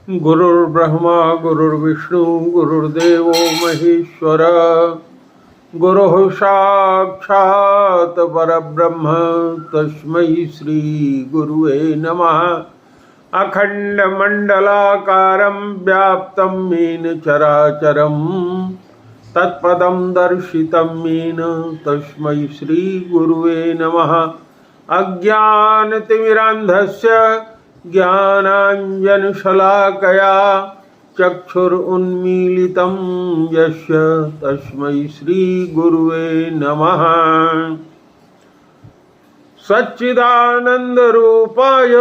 गुरुर्ब्रह्मा गुरुर्विष्णु गुरुर्देवो महेश्वर गुरुः साक्षात् परब्रह्म तस्मै श्री गुरुवे नमः। अखण्डमण्डलाकारं व्याप्तं येन चराचरं तत्पदं दर्शितं येन तस्मै श्री गुरुवे नमः। अज्ञानतिमिरान्धस्य ज्ञानाञ्जनशलाकया चक्षुरुन्मीलितं यस्य तस्मै श्रीगुरुवे नमः। सच्चिदानन्दरूपाय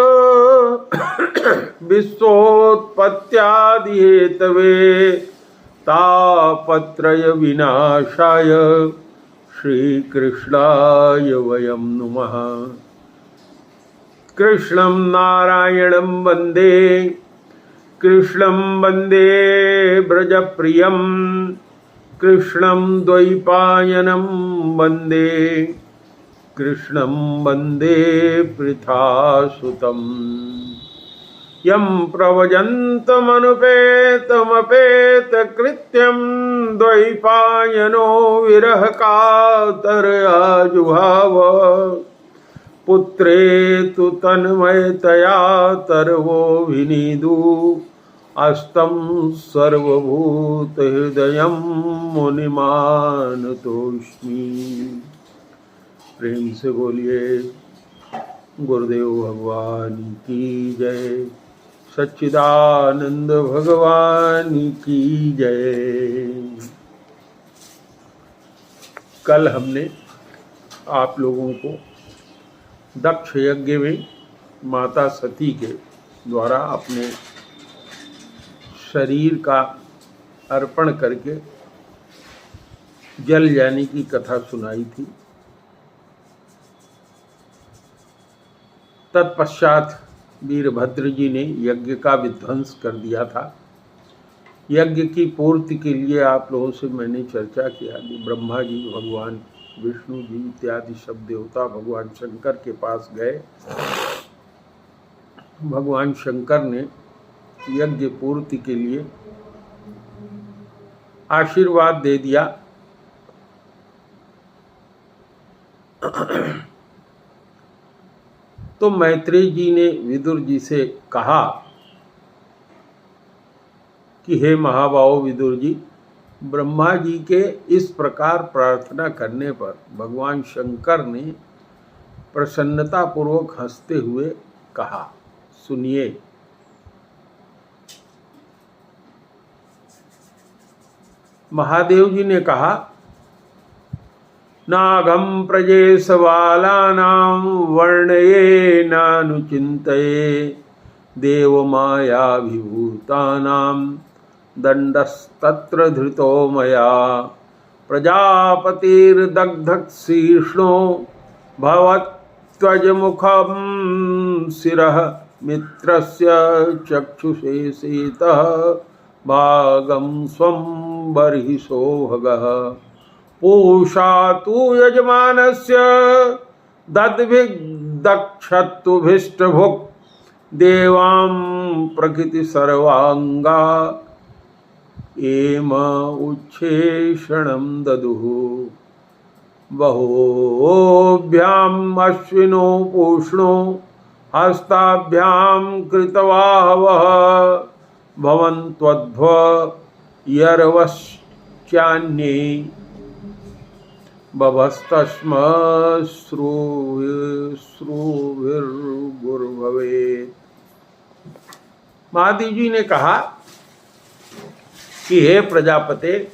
विश्वोत्पत्त्यादिहेतवे तापत्रयविनाशाय श्रीकृष्णाय वयं नमः। कृष्णं नारायणं वन्दे कृष्णं वन्दे ब्रजप्रियं कृष्णं द्वैपायनं वन्दे कृष्णं वन्दे पृथासुतम्। यं प्रव्रजन्तमनुपेतमपेतकृत्यं द्वैपायनो विरहकातरया जुहाव। पुत्रेतु तन्मयतया तर्वो विनीदु अस्तं सर्वभूतहृदयं मुनिमानतोऽस्मि। प्रेम से बोलिए गुरुदेव भगवान की जय, सच्चिदानंद भगवान की जय। कल हमने आप लोगों को दक्ष यज्ञ में माता सती के द्वारा अपने शरीर का अर्पण करके जल जाने की कथा सुनाई थी। तत्पश्चात वीरभद्र जी ने यज्ञ का विध्वंस कर दिया था। यज्ञ की पूर्ति के लिए आप लोगों से मैंने चर्चा किया कि ब्रह्मा जी, भगवान विष्णु जी इत्यादि सब देवता भगवान शंकर के पास गए। भगवान शंकर ने यज्ञ पूर्ति के लिए आशीर्वाद दे दिया। तो मैत्रेय जी ने विदुर जी से कहा कि हे महाबाहो विदुर जी, ब्रह्मा जी के इस प्रकार प्रार्थना करने पर भगवान शंकर ने प्रसन्नता पूर्वक हंसते हुए कहा, सुनिए। महादेव जी ने कहा, नागम प्रजेशबालानां वर्णये नानुचिन्तये देवमायाभिभूतानां दंडस्तत्र धृतो मया प्रजापतिर्दग्धशीर्ष्णो भवत्वजमुखं शिरः मित्रस्य चक्षुषेषेतः भागं स्वं बर्हिषो भगः पूषा तु यजमानस्य दद्भिर्दक्षत्तुभिष्टभुक् देवां प्रकृति सर्वांगा एम उच्छेषणं ददुः बहोभ्याम् अश्विनो पूष्णो हस्ताभ्यां कृतवाहवः भवन्त्वध्व यर्वश्चान्ये बभस्तश्मश्रुभिर्गुर्भवेत्। महादेव जी ने कहा कि हे प्रजापते,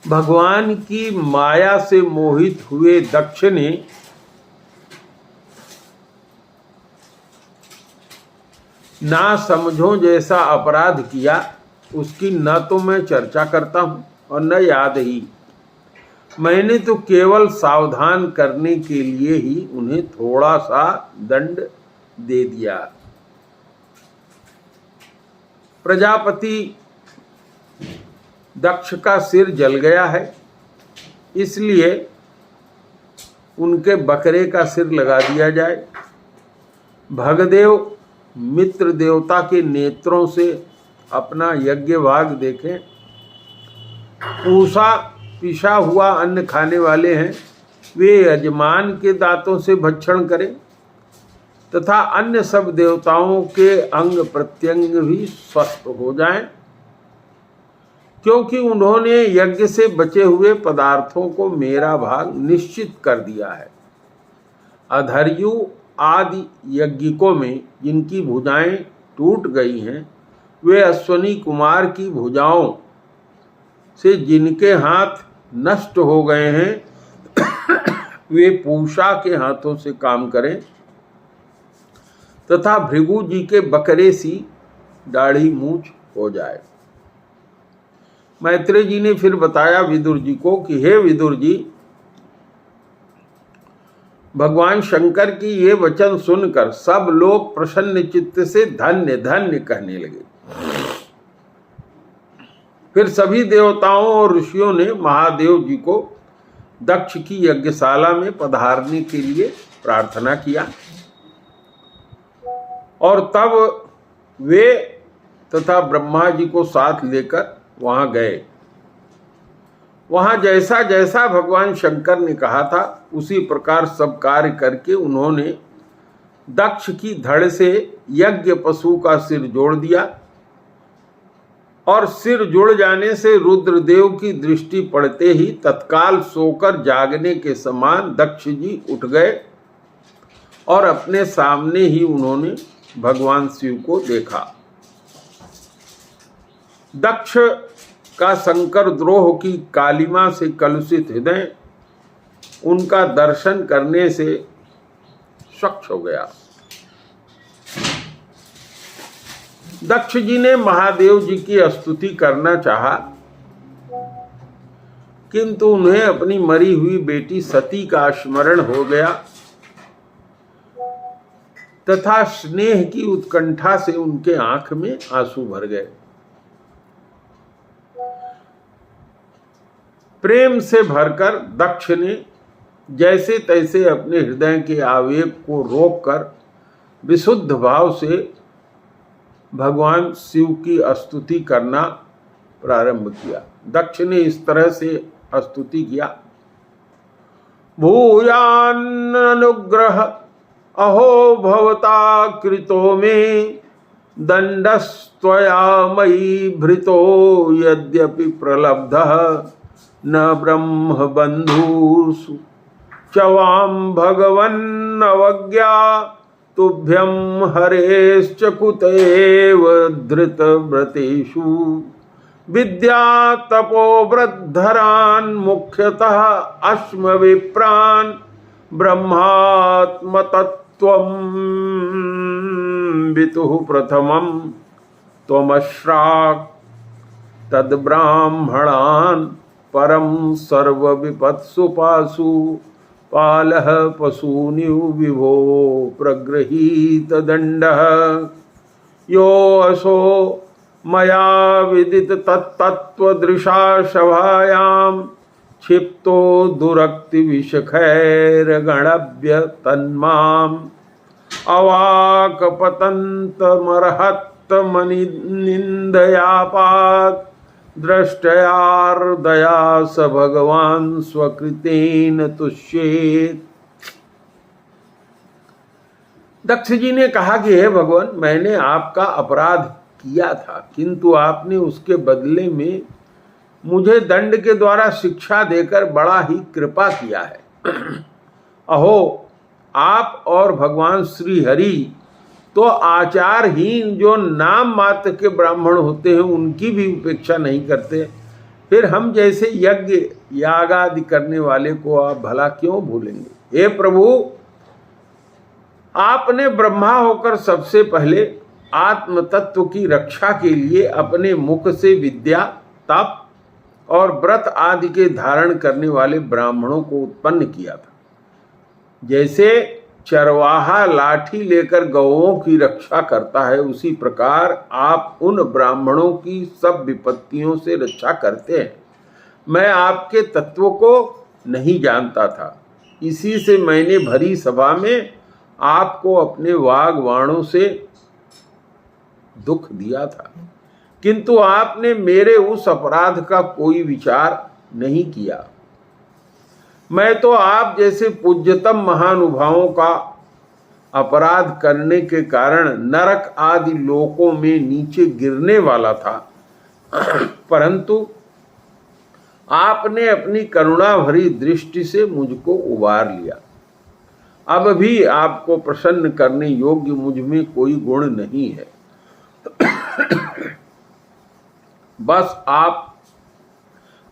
भगवान की माया से मोहित हुए दक्ष ने ना समझो जैसा अपराध किया, उसकी न तो मैं चर्चा करता हूं और न याद ही। मैंने तो केवल सावधान करने के लिए ही उन्हें थोड़ा सा दंड दे दिया। प्रजापति दक्ष का सिर जल गया है, इसलिए उनके बकरे का सिर लगा दिया जाए। भगदेव मित्र देवता के नेत्रों से अपना यज्ञ भाग देखें। पूसा पिसा हुआ अन्न खाने वाले हैं, वे यजमान के दांतों से भक्षण करें तथा अन्य सब देवताओं के अंग प्रत्यंग भी स्वस्थ हो जाएं, क्योंकि उन्होंने यज्ञ से बचे हुए पदार्थों को मेरा भाग निश्चित कर दिया है। अधर्यु आदि यज्ञिकों में जिनकी भुजाएं टूट गई हैं, वे अश्वनी कुमार की भुजाओं से जिनके हाथ नष्ट हो गए हैं, वे पूषा के हाथों से काम करें तथा भृगु जी के बकरे सी दाढ़ी मूछ हो जाए। मैत्रेय जी ने फिर बताया विदुर जी को कि हे विदुर जी, भगवान शंकर की ये वचन सुनकर सब लोग प्रसन्न चित्त से धन्य धन्य कहने लगे। फिर सभी देवताओं और ऋषियों ने महादेव जी को दक्ष की यज्ञशाला में पधारने के लिए प्रार्थना किया और तब वे तथा ब्रह्मा जी को साथ लेकर वहां गए। वहां जैसा जैसा भगवान शंकर ने कहा था उसी प्रकार सब कार्य करके उन्होंने दक्ष की धड़ से यज्ञ पशु का सिर जोड़ दिया और सिर जुड़ जाने से रुद्रदेव की दृष्टि पड़ते ही तत्काल सोकर जागने के समान दक्ष जी उठ गए और अपने सामने ही उन्होंने भगवान शिव को देखा। दक्ष का शंकर द्रोह की कालिमा से कलुषित हृदय उनका दर्शन करने से स्वच्छ हो गया। दक्ष जी ने महादेव जी की स्तुति करना चाहा, किंतु उन्हें अपनी मरी हुई बेटी सती का स्मरण हो गया तथा स्नेह की उत्कंठा से उनके आंख में आंसू भर गए। प्रेम से भरकर दक्ष ने जैसे तैसे अपने हृदय के आवेग को रोककर विशुद्ध भाव से भगवान शिव की स्तुति करना प्रारंभ किया। दक्ष ने इस तरह से स्तुति किया। भूयान अनुग्रह अहो भवता कृतो में दंडस्त्वया मयि भृतो यद्यपि प्रलब्धः न ब्रह्म बंधुषु चवाम भगवन् अवज्ञा तुभ्यं हरेश्च कुतेव धृत व्रतेषु विद्या तपो वृद्धरान् मुख्यतः अश्म विप्रान् ब्रह्मात्म तत्त्वं वितुः प्रथमं त्वमश्राक् तद्ब्राह्मणान् परम सर्व विपत्सु पासु पालः पशून्यु विभो प्रगृहीत दंडः यो असो मया विदित तत्तत्वदृशा सभायां क्षिप्तो दुरक्ति विषखैर गणभ्य तन्माम् अवाक पतंत मरहत मनि निंदयापात दृष्टयार्दया स भगवान स्वकृतेन तुष्येत। दक्ष जी ने कहा कि हे भगवान, मैंने आपका अपराध किया था, किंतु आपने उसके बदले में मुझे दंड के द्वारा शिक्षा देकर बड़ा ही कृपा किया है। अहो, आप और भगवान श्री हरि तो आचारहीन जो नाम मात्र के ब्राह्मण होते हैं उनकी भी उपेक्षा नहीं करते, फिर हम जैसे यज्ञ याग आदि करने वाले को आप भला क्यों भूलेंगे। हे प्रभु, आपने ब्रह्मा होकर सबसे पहले आत्म तत्व की रक्षा के लिए अपने मुख से विद्या, तप और व्रत आदि के धारण करने वाले ब्राह्मणों को उत्पन्न किया था। जैसे चरवाहा लाठी लेकर गौओं की रक्षा करता है, उसी प्रकार आप उन ब्राह्मणों की सब विपत्तियों से रक्षा करते हैं। मैं आपके तत्व को नहीं जानता था, इसी से मैंने भरी सभा में आपको अपने वाग वाणों से दुख दिया था, किंतु आपने मेरे उस अपराध का कोई विचार नहीं किया। मैं तो आप जैसे पूज्यतम महानुभावों का अपराध करने के कारण नरक आदि लोकों में नीचे गिरने वाला था, परंतु आपने अपनी करुणा भरी दृष्टि से मुझको उबार लिया। अब भी आपको प्रसन्न करने योग्य मुझ में कोई गुण नहीं है। बस आप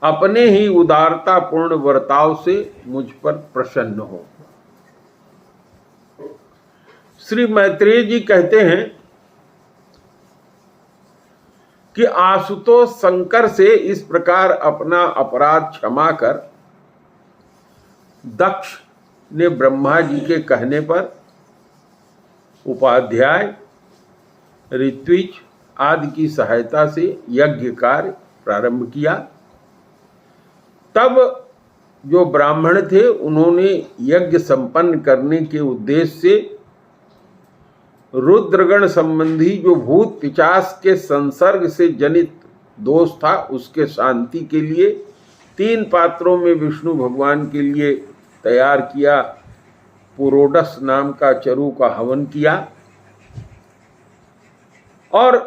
अपने ही उदारतापूर्ण वर्ताव से मुझ पर प्रसन्न हो। श्री मैत्रेय जी कहते हैं कि आशुतोष शंकर से इस प्रकार अपना अपराध क्षमा कर दक्ष ने ब्रह्मा जी के कहने पर उपाध्याय, ऋत्विज आदि की सहायता से यज्ञ कार्य प्रारंभ किया। तब जो ब्राह्मण थे उन्होंने यज्ञ संपन्न करने के उद्देश्य से रुद्रगण संबंधी जो भूत पिशाच के संसर्ग से जनित दोष था उसके शांति के लिए 3 पात्रों में विष्णु भगवान के लिए तैयार किया पुरोडस नाम का चरु का हवन किया। और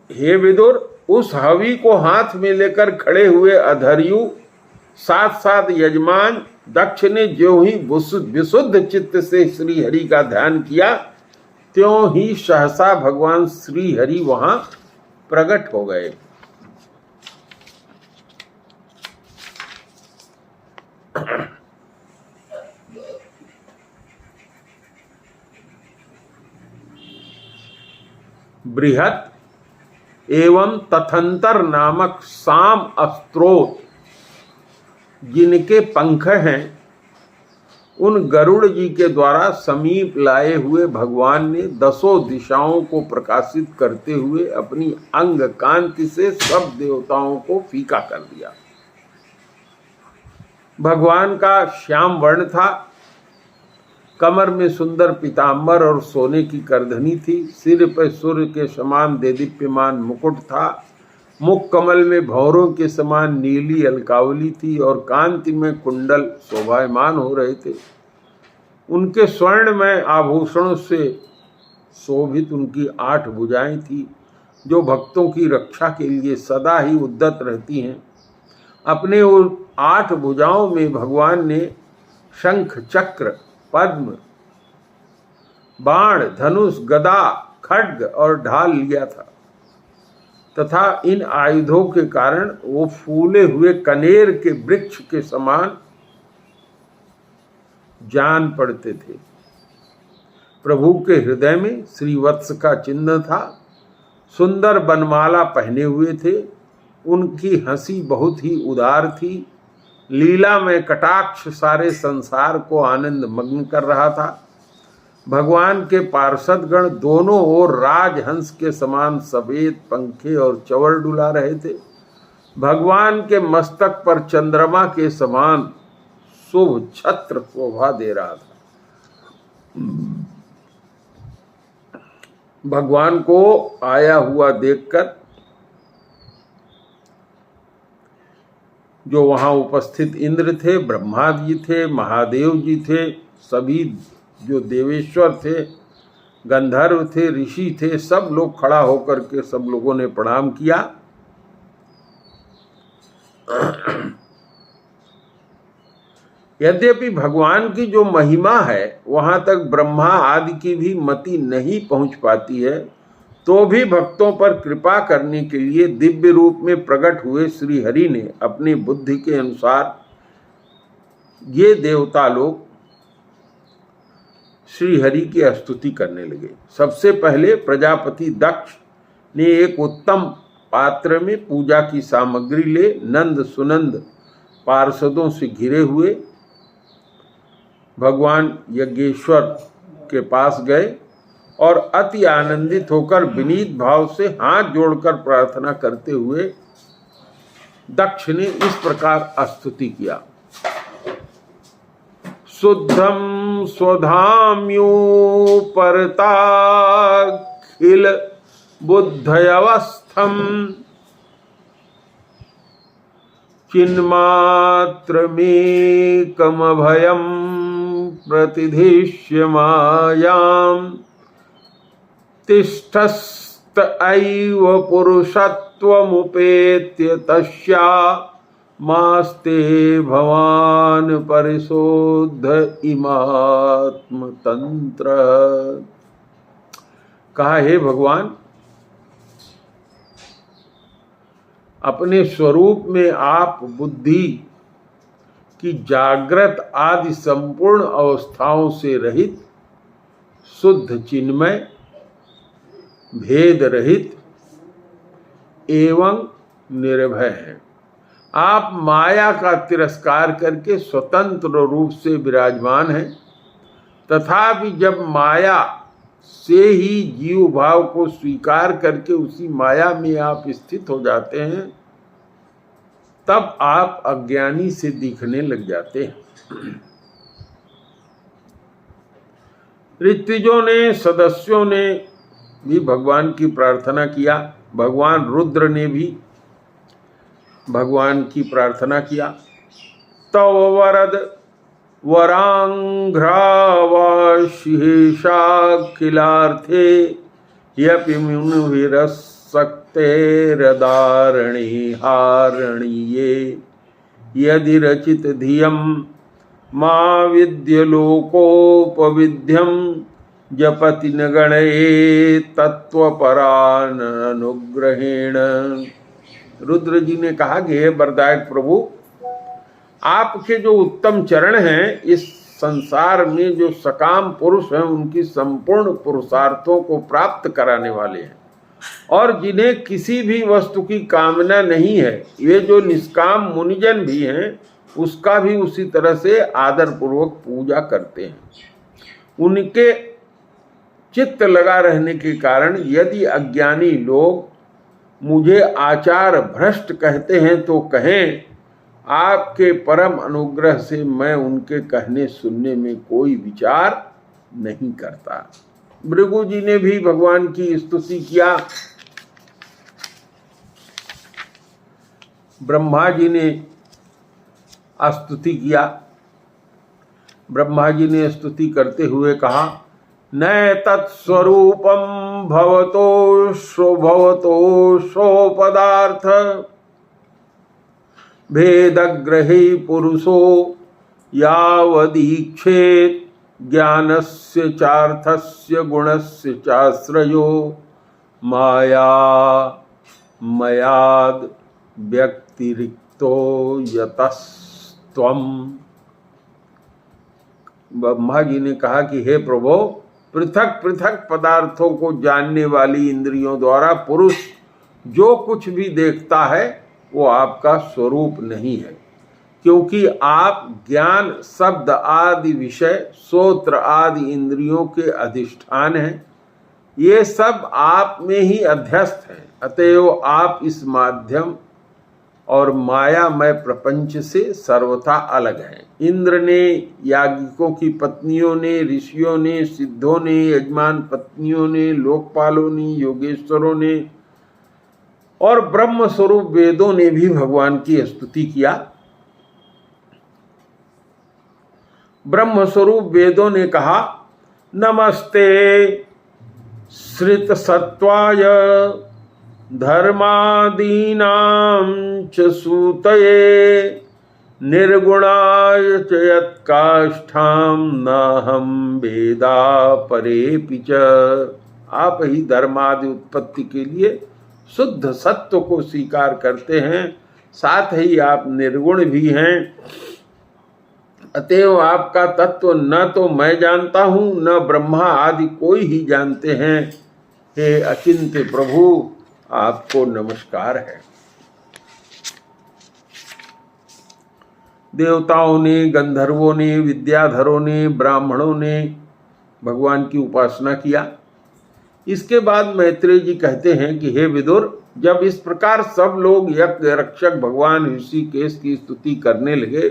हे विदुर, उस हवि को हाथ में लेकर खड़े हुए अधर्यु साथ साथ यजमान दक्ष ने जो ही विशुद्ध चित्त से श्री हरि का ध्यान किया, त्यों ही सहसा भगवान श्री हरि वहां प्रकट हो गए। बृहत एवं तथंतर नामक साम अस्त्रोत जिनके पंख हैं, उन गरुड़ जी के द्वारा समीप लाए हुए भगवान ने 10 दिशाओं को प्रकाशित करते हुए अपनी अंग कांति से सब देवताओं को फीका कर दिया। भगवान का श्याम वर्ण था, कमर में सुंदर पीतांबर और सोने की करधनी थी, सिर पर सूर्य के समान देदीप्यमान मुकुट था, मुख कमल में भौरों के समान नीली अलकावली थी और कांति में कुंडल शोभायमान हो रहे थे। उनके स्वर्ण में आभूषणों से शोभित उनकी 8 भुजाएं थी, जो भक्तों की रक्षा के लिए सदा ही उद्यत रहती हैं। अपने उन 8 भुजाओं में भगवान ने शंख, चक्र, पद्म, बाण, धनुष, गदा, खड्ग और ढाल लिया था तथा इन आयुधों के कारण वो फूले हुए कनेर के वृक्ष के समान जान पड़ते थे। प्रभु के हृदय में श्रीवत्स का चिन्ह था, सुंदर बनमाला पहने हुए थे, उनकी हंसी बहुत ही उदार थी, लीला में कटाक्ष सारे संसार को आनंद मग्न कर रहा था। भगवान के पार्षदगण दोनों ओर राजहंस के समान सफेद पंखे और चवर डुला रहे थे। भगवान के मस्तक पर चंद्रमा के समान शुभ छत्र शोभा दे रहा था। भगवान को आया हुआ देखकर जो वहां उपस्थित इंद्र थे, ब्रह्मा जी थे, महादेव जी थे, सभी जो देवेश्वर थे, गंधर्व थे, ऋषि थे, सब लोग खड़ा होकर के सब लोगों ने प्रणाम किया। यद्यपि भगवान की जो महिमा है वहां तक ब्रह्मा आदि की भी मति नहीं पहुंच पाती है, तो भी भक्तों पर कृपा करने के लिए दिव्य रूप में प्रकट हुए श्री हरि ने अपनी बुद्धि के अनुसार ये देवता लोग श्री हरि की स्तुति करने लगे। सबसे पहले प्रजापति दक्ष ने एक उत्तम पात्र में पूजा की सामग्री ले नंद सुनंद पार्षदों से घिरे हुए भगवान यज्ञेश्वर के पास गए और अति आनंदित होकर विनीत भाव से हाथ जोड़कर प्रार्थना करते हुए दक्ष ने इस प्रकार स्तुति किया। शुद्धम स्वधाम्यो परताखिल बुद्धयवस्थम चिन्मात्रमेकमभयं प्रतिधिष्य मायां तिष्ठस्त ऐव पुरुषत्वमुपेत्य तस्या मास्ते भवान् परिशोध इमात्मतंत्र। कहा, हे भगवान, अपने स्वरूप में आप बुद्धि की जागृत आदि संपूर्ण अवस्थाओं से रहित, शुद्ध चिन्मय, भेद रहित एवं निर्भय हैं। आप माया का तिरस्कार करके स्वतंत्र रूप से विराजमान हैं, तथापि जब माया से ही जीव भाव को स्वीकार करके उसी माया में आप स्थित हो जाते हैं, तब आप अज्ञानी से दिखने लग जाते हैं। ऋत्विजों ने, सदस्यों ने भी भगवान की प्रार्थना किया। भगवान रुद्र ने भी भगवान की प्रार्थना किया। तव वरद वरांघ्रावाशिषाखिलार्थे यपि मुनिभिरसक्तेरदारणी हारणीये यदि रचित धियं मा विद्यलोकोपविध्यं जपति न गणये तत्वपरान अनुग्रहेण। रुद्र जी ने कहा कि हे वरदायक प्रभु, आपके जो उत्तम चरण हैं, इस संसार में जो सकाम पुरुष हैं उनकी संपूर्ण पुरुषार्थों को प्राप्त कराने वाले हैं, और जिन्हें किसी भी वस्तु की कामना नहीं है, ये जो निष्काम मुनिजन भी हैं, उसका भी उसी तरह से आदर पूर्वक पूजा करते हैं। उनके चित्त लगा रहने के कारण यदि अज्ञानी लोग मुझे आचार भ्रष्ट कहते हैं तो कहें, आपके परम अनुग्रह से मैं उनके कहने सुनने में कोई विचार नहीं करता। भृगु जी ने भी भगवान की स्तुति किया। ब्रह्मा जी ने स्तुति किया। ब्रह्मा जी ने स्तुति करते हुए कहा, न तत्स्वरूपम भवतो शो पदार्थ भेदग्रही पुरुषो यावदीक्षेत ज्ञानस्य चार्थस्य गुणस्य चाश्रयो माया मयाद व्यक्तिरिक्तो यतस्त्वम्। ब्रह्मा जी ने कहा कि हे प्रभु, पृथक पृथक पदार्थों को जानने वाली इंद्रियों द्वारा पुरुष जो कुछ भी देखता है वो आपका स्वरूप नहीं है, क्योंकि आप ज्ञान, शब्द आदि विषय, श्रोत्र आदि इंद्रियों के अधिष्ठान हैं। ये सब आप में ही अध्यस्त हैं। अतएव आप इस माध्यम और मायामय प्रपंच से सर्वथा अलग हैं। इंद्र ने, याज्ञिकों की पत्नियों ने, ऋषियों ने, सिद्धों ने, यजमान पत्नियों ने, लोकपालों ने, योगेश्वरों ने और ब्रह्म स्वरूप वेदों ने भी भगवान की स्तुति किया। ब्रह्म स्वरूप वेदों ने कहा, नमस्ते श्रित सत्वाय धर्मादीनां च सूतये निर्गुणाय च यत्काष्ठां नाहं वेदा परेऽपि च। आप ही धर्मादि उत्पत्ति के लिए शुद्ध सत्व को स्वीकार करते हैं, साथ ही आप निर्गुण भी हैं। अतएव आपका तत्व न तो मैं जानता हूँ, न ब्रह्मा आदि कोई ही जानते हैं। हे अचिंत्य प्रभु, आपको नमस्कार है। देवताओं ने, गंधर्वों ने, विद्याधरों ने, ब्राह्मणों ने भगवान की उपासना किया। इसके बाद मैत्रेय जी कहते हैं कि हे विदुर, जब इस प्रकार सब लोग यज्ञ रक्षक भगवान ऋषिकेश की स्तुति करने लगे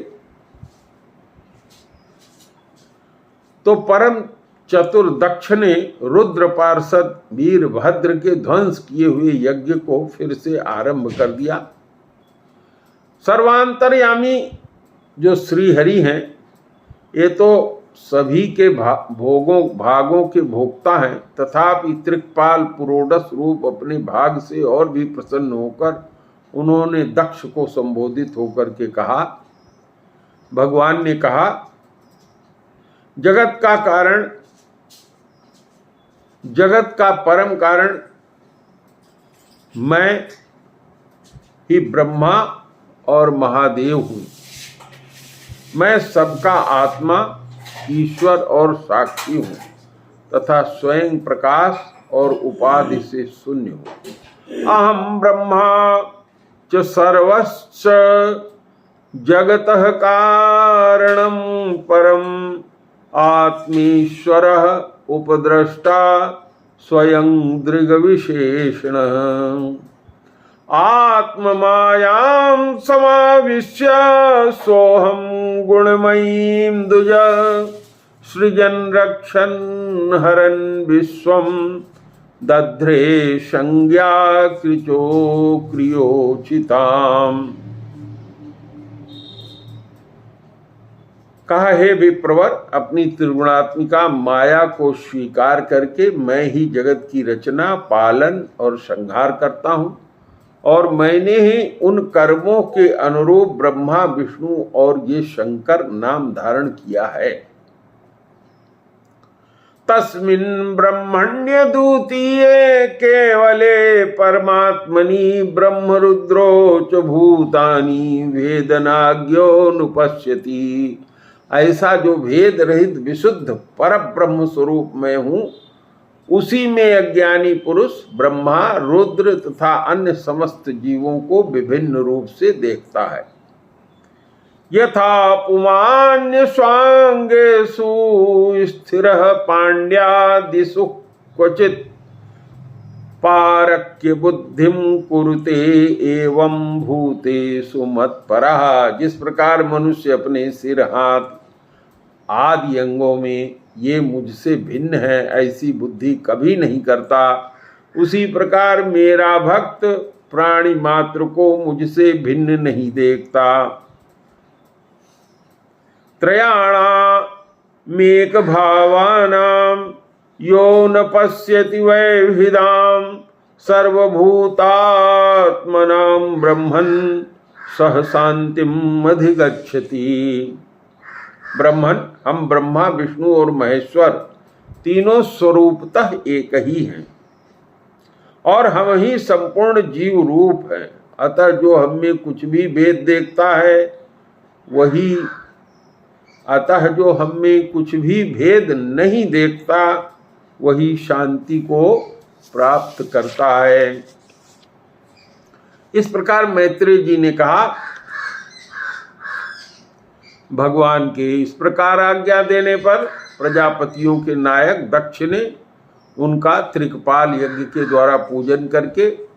तो परम चतुर्दक्ष ने रुद्र पार्षद वीरभद्र के ध्वंस किए हुए यज्ञ को फिर से आरंभ कर दिया। सर्वांतर्यामी जो श्रीहरि हैं, ये तो सभी के भागों के भोक्ता हैं, तथापि त्रिकपाल पुरोडस रूप अपने भाग से और भी प्रसन्न होकर उन्होंने दक्ष को संबोधित होकर के कहा। भगवान ने कहा, जगत का कारण, जगत का परम कारण मैं ही ब्रह्मा और महादेव हूं। मैं सबका आत्मा, ईश्वर और साक्षी हूं तथा स्वयं प्रकाश और उपाधि से शून्य हूं। अहम ब्रह्मा च सर्वश्च जगतः कारणं परम आत्मीश्वरः उपद्रष्टा स्वयं दृग्विशेषण आत्ममायां समाविश्य सोहम गुणमयीं दुज सृजन रक्षन् हरन् विश्वं दध्रे संज्ञा कृचो क्रियोचिताम्। कहा, हे विप्रवर, अपनी त्रिगुणात्मिका माया को स्वीकार करके मैं ही जगत की रचना, पालन और संहार करता हूं, और मैंने ही उन कर्मों के अनुरूप ब्रह्मा, विष्णु और ये शंकर नाम धारण किया है। तस्मिन् ब्रह्मण्य द्वितीये केवले परमात्मनि ब्रह्म रुद्रो च भूतानि वेदनाज्ञोनुपश्यति। ऐसा जो भेद रहित विशुद्ध पर ब्रह्म स्वरूप में हूं, उसी में अज्ञानी पुरुष ब्रह्मा, रुद्र तथा अन्य समस्त जीवों को विभिन्न रूप से देखता है। यथा पुमान्य स्वांगेषु स्थिरः पांड्यादिषु क्वचित् पारक्य बुद्धिं कुरुते एवं भूतेषु मत्परः। जिस प्रकार मनुष्य अपने सिर, हाथ आदि अंगों में ये मुझसे भिन्न है ऐसी बुद्धि कभी नहीं करता, उसी प्रकार मेरा भक्त प्राणी मात्र को मुझसे भिन्न नहीं देखता। त्रयाणामेक भावानां यो न पश्यति वैभिदां सर्वभूतात्मनां ब्रह्मन् सह शांतिम् अधिगच्छति। ब्रह्मन, हम ब्रह्मा, विष्णु और महेश्वर तीनों स्वरूपतः एक ही हैं और हम ही संपूर्ण जीव रूप हैं। अतः जो हम में कुछ भी भेद देखता है वही, अतः जो हम में कुछ भी भेद नहीं देखता वही शांति को प्राप्त करता है। इस प्रकार मैत्रेय जी ने कहा। भगवान के इस प्रकार आज्ञा देने पर प्रजापतियों के नायक दक्ष ने उनका त्रिकपाल यज्ञ के द्वारा पूजन करके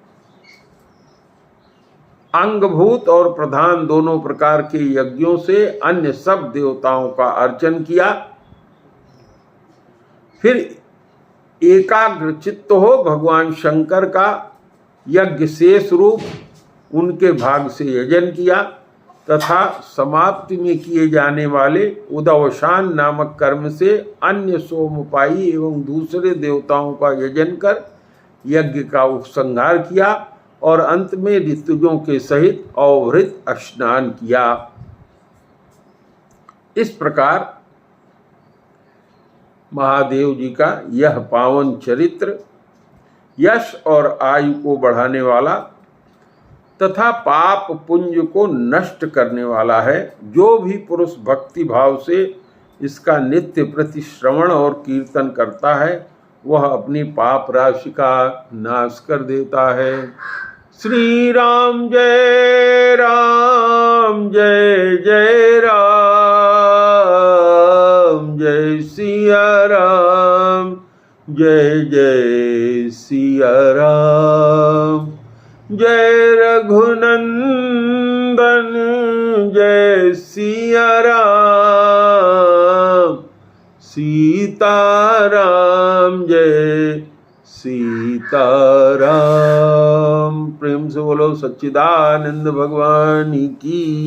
अंगभूत और प्रधान दोनों प्रकार के यज्ञों से अन्य सब देवताओं का अर्चन किया। फिर एकाग्र चित्त हो भगवान शंकर का यज्ञ शेष रूप उनके भाग से यजन किया तथा समाप्ति में किए जाने वाले उदवसान नामक कर्म से अन्य सोमपाई एवं दूसरे देवताओं का यजन कर यज्ञ का उपसंहार किया और अंत में ऋतुजों के सहित अवभृत स्नान किया। इस प्रकार महादेव जी का यह पावन चरित्र यश और आयु को बढ़ाने वाला तथा पाप पुंज को नष्ट करने वाला है। जो भी पुरुष भक्ति भाव से इसका नित्य प्रति श्रवण और कीर्तन करता है वह अपनी पाप राशि का नाश कर देता है। श्री राम जय राम, जय जय राम, जय सिया राम, जय जय सिया राम, जय रघुनंदन, जय सिया राम, सीताराम जय सीताराम। प्रेम से बोलो सच्चिदानंद भगवान की।